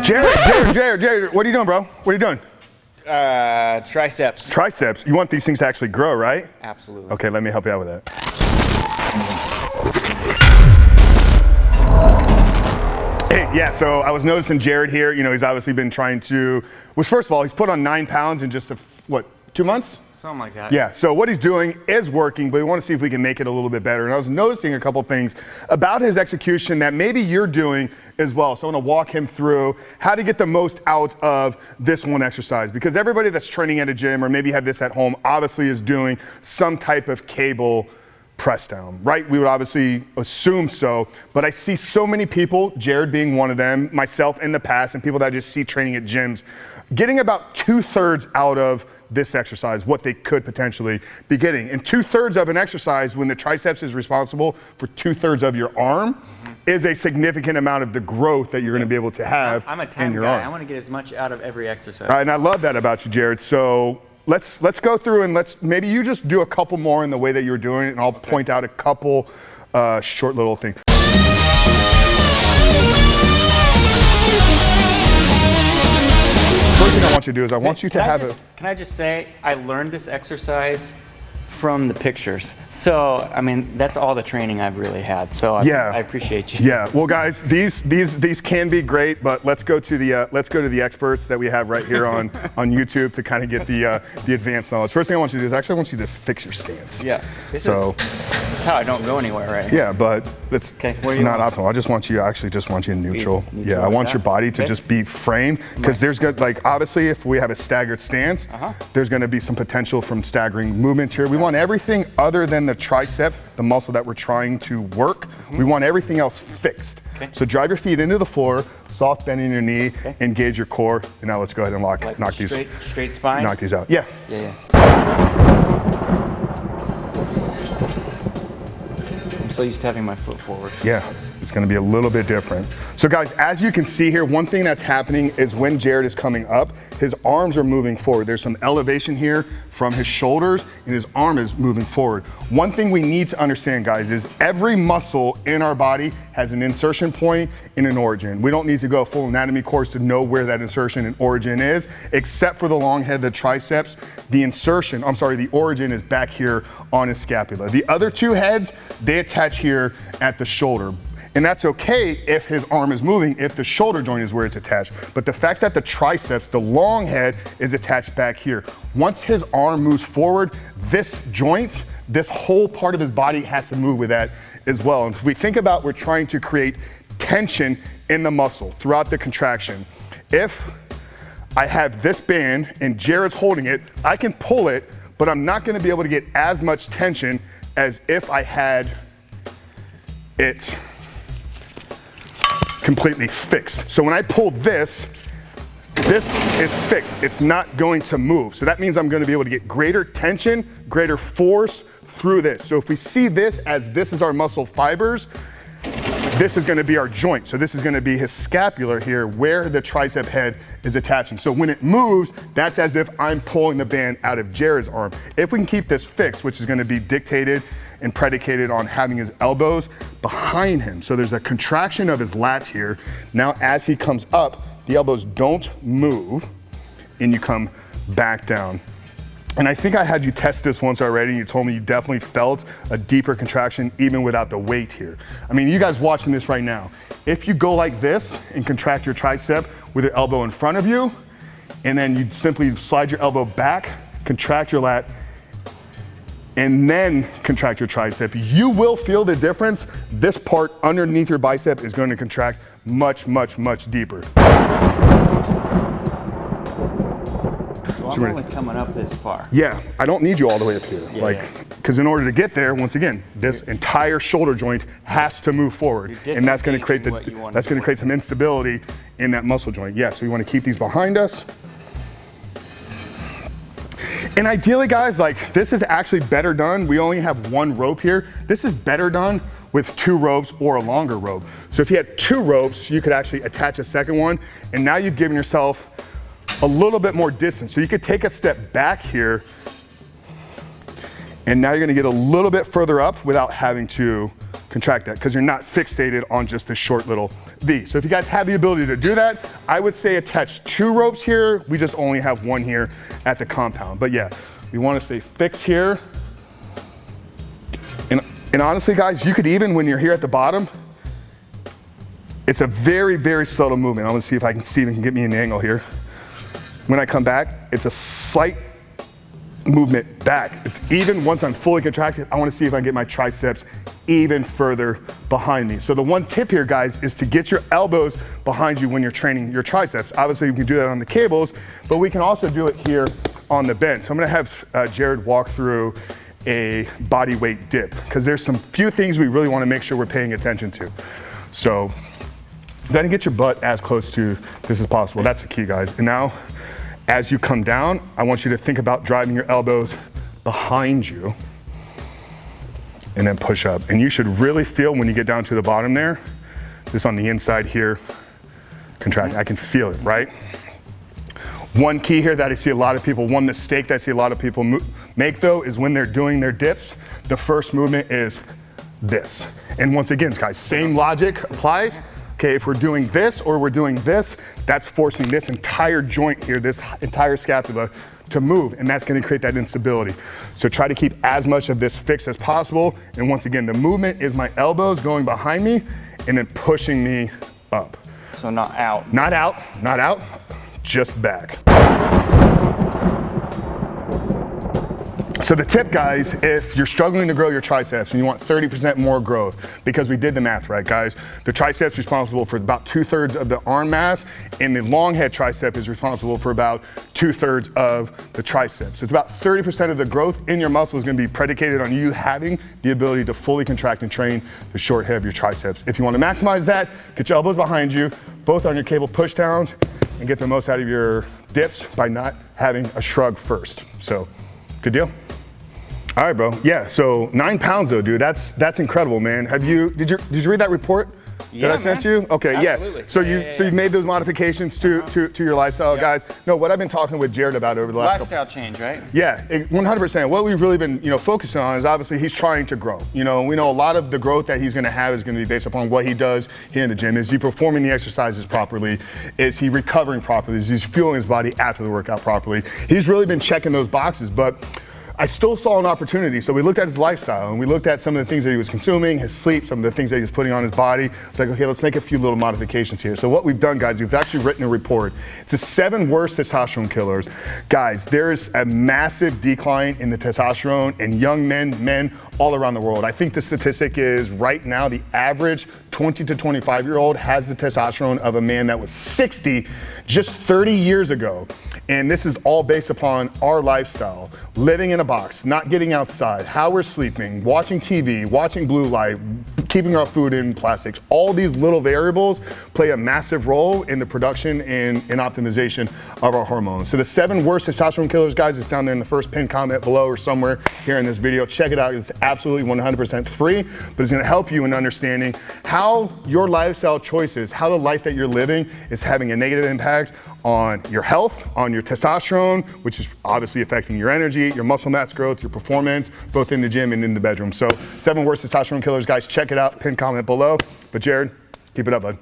Jared, what are you doing, bro? What are you doing? Triceps. Triceps. You want these things to actually grow, right? Absolutely. Okay, let me help you out with that. Hey, yeah, so I was noticing Jared here, you know, he's obviously been trying to, well, first of all, he's put on 9 pounds in just, 2 months? Something like that. Yeah, so what he's doing is working, but we want to see if we can make it a little bit better. And I was noticing a couple things about his execution that maybe you're doing as well. So I want to walk him through how to get the most out of this one exercise. Because everybody that's training at a gym or maybe have this at home obviously is doing some type of cable press down, right? We would obviously assume so, but I see so many people, Jared being one of them, myself in the past, and people that I just see training at gyms, getting about 2/3 out of this exercise, what they could potentially be getting. And 2/3 of an exercise, when the triceps is responsible for 2/3 of your arm, is a significant amount of the growth that you're going to be able to have I'm a in time your guy. arm. I want to get as much out of every exercise. And I love that about you, Jared. So let's go through and maybe you just do a couple more in the way that you're doing it, and I'll point out a couple short little things. First thing I want you to do is I want you to have a... Can I just say, I learned this exercise from the pictures. So, I mean, that's all the training I've really had. So I appreciate you. Yeah, well guys, these can be great, but let's go to the experts that we have right here on YouTube to kind of get the advanced knowledge. First thing I want you to do is actually I want you to fix your stance. Yeah. This is how I don't go anywhere, right? Yeah, but it's not optimal. I just want you in neutral. Yeah, I want your body to just be framed, because there's good, like obviously if we have a staggered stance, there's going to be some potential from staggering movements here. We want everything other than the tricep, the muscle that we're trying to work. We want everything else fixed. So drive your feet into the floor, soft bend in your knee, engage your core, and now let's go ahead and knock these. Straight spine? Knock these out. Yeah. Yeah. I'm so used to having my foot forward. Yeah, it's gonna be a little bit different. So guys, as you can see here, one thing that's happening is when Jared is coming up, his arms are moving forward. There's some elevation here from his shoulders, and his arm is moving forward. One thing we need to understand, guys, is every muscle in our body has an insertion point and an origin. We don't need to go a full anatomy course to know where that insertion and origin is, except for the long head, the triceps. The origin is back here on his scapula. The other two heads, they attach here at the shoulder. And that's okay if his arm is moving, if the shoulder joint is where it's attached. But the fact that the triceps, the long head, is attached back here. Once his arm moves forward, this joint, this whole part of his body has to move with that as well. And if we think about, we're trying to create tension in the muscle throughout the contraction. If I have this band and Jared's holding it, I can pull it, but I'm not gonna be able to get as much tension as if I had it completely fixed. So when I pull this is fixed. It's not going to move. So that means I'm going to be able to get greater tension, greater force through this. So if we see this as this is our muscle fibers, this is going to be our joint. So this is going to be his scapula here where the tricep head is attaching. So when it moves, that's as if I'm pulling the band out of Jared's arm. If we can keep this fixed, which is going to be dictated and predicated on having his elbows behind him. So there's a contraction of his lats here. Now as he comes up, the elbows don't move and you come back down. And I think I had you test this once already, and you told me you definitely felt a deeper contraction even without the weight here. I mean, you guys watching this right now, if you go like this and contract your tricep with your elbow in front of you, and then you simply slide your elbow back, contract your lat, and then contract your tricep, you will feel the difference. This part underneath your bicep is going to contract much, much, much deeper. So I'm only coming up this far. Yeah, I don't need you all the way up here. Because in order to get there, once again, this entire shoulder joint has to move forward. And that's going to create some instability in that muscle joint. Yeah, so we want to keep these behind us. And ideally, guys, like this is actually better done. We only have one rope here. This is better done with 2 ropes or a longer rope. So if you had 2 ropes, you could actually attach a second one, and now you've given yourself a little bit more distance. So you could take a step back here, and now you're gonna get a little bit further up without having to contract that, because you're not fixated on just this short little V. So if you guys have the ability to do that, I would say attach 2 ropes here. We just only have 1 here at the compound. But yeah, we want to stay fixed here. And honestly, guys, you could even, when you're here at the bottom, it's a very, very subtle movement. I'm gonna see if Steven can get me an angle here. When I come back, it's a slight movement back. It's even once I'm fully contracted, I wanna see if I can get my triceps even further behind me. So the one tip here, guys, is to get your elbows behind you when you're training your triceps. Obviously, you can do that on the cables, but we can also do it here on the bench. So I'm gonna have Jared walk through a body weight dip, because there's some few things we really wanna make sure we're paying attention to. So, go ahead and get your butt as close to this as possible. That's the key, guys. And now, as you come down, I want you to think about driving your elbows behind you and then push up. And you should really feel when you get down to the bottom there, this on the inside here, contract. I can feel it, right? One key here that I see a lot of people, one mistake that I see a lot of people make though, is when they're doing their dips, the first movement is this. And once again, guys, same logic applies. Okay, if we're doing this or we're doing this, that's forcing this entire joint here, this entire scapula to move, and that's gonna create that instability. So try to keep as much of this fixed as possible. And once again, the movement is my elbows going behind me and then pushing me up. So not out. Not out, not out, just back. So the tip, guys, if you're struggling to grow your triceps and you want 30% more growth, because we did the math right, guys, the triceps responsible for about 2/3 of the arm mass, and the long head tricep is responsible for about 2/3 of the triceps. So it's about 30% of the growth in your muscle is gonna be predicated on you having the ability to fully contract and train the short head of your triceps. If you wanna maximize that, get your elbows behind you, both on your cable push downs, and get the most out of your dips by not having a shrug first. So, good deal. All right, bro. Yeah, so 9 pounds though, dude. That's incredible, man. Did you read that report that I sent you? Okay, absolutely. Yeah. So you've made those modifications to your lifestyle, guys. No, what I've been talking with Jared about over the last lifestyle change, right? Yeah, 100%. What we've really been, focusing on is obviously he's trying to grow. We know a lot of the growth that he's going to have is going to be based upon what he does here in the gym. Is he performing the exercises properly? Is he recovering properly? Is he fueling his body after the workout properly? He's really been checking those boxes, but I still saw an opportunity. So we looked at his lifestyle and we looked at some of the things that he was consuming, his sleep, some of the things that he was putting on his body. It's like, okay, let's make a few little modifications here. So what we've done, guys, we've actually written a report. It's the 7 worst testosterone killers. Guys, there's a massive decline in the testosterone in young men all around the world. I think the statistic is right now the average 20 to 25-year-old has the testosterone of a man that was 60 just 30 years ago. And this is all based upon our lifestyle, living in a box, not getting outside, how we're sleeping, watching TV, watching blue light, keeping our food in plastics. All these little variables play a massive role in the production and optimization of our hormones. So the 7 worst testosterone killers, guys, is down there in the first pinned comment below or somewhere here in this video. Check it out. It's absolutely 100% free, but it's gonna help you in understanding how your lifestyle choices, how the life that you're living is having a negative impact on your health, on your testosterone, which is obviously affecting your energy, your muscle mass growth, your performance, both in the gym and in the bedroom. So 7 worst testosterone killers, guys, check it out, pin comment below. But Jared, keep it up, bud.